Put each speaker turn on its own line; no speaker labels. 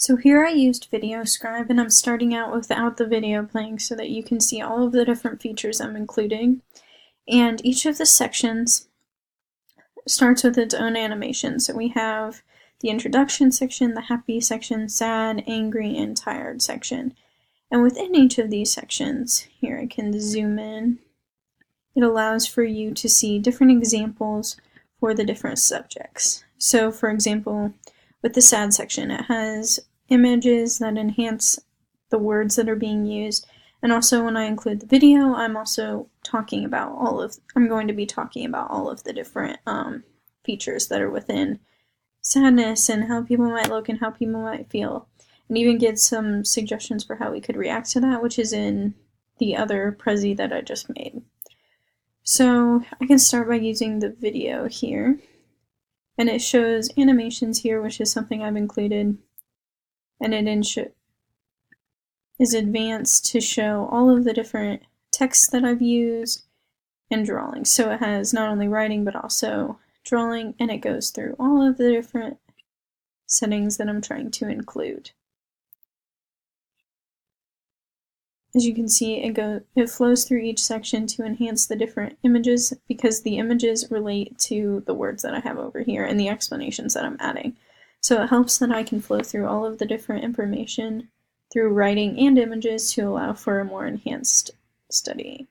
So here I used VideoScribe, and I'm starting out without the video playing so that you can see all of the different features I'm including. And each of the sections starts with its own animation. So we have the introduction section, the happy section, sad, angry, and tired section. And within each of these sections, here I can zoom in, it allows for you to see different examples for the different subjects. So for example, with the sad section, it has images that enhance the words that are being used, and also when I include the video, I'm going to be talking about all of the different features that are within sadness and how people might look and how people might feel, and even get some suggestions for how we could react to that, which is in the other Prezi that I just made. So I can start by using the video here, and it shows animations here, which is something I've included, and it is advanced to show all of the different texts that I've used and drawing. So it has not only writing but also drawing, and it goes through all of the different settings that I'm trying to include. As you can see, it flows through each section to enhance the different images, because the images relate to the words that I have over here and the explanations that I'm adding. So it helps that I can flow through all of the different information through writing and images to allow for a more enhanced study.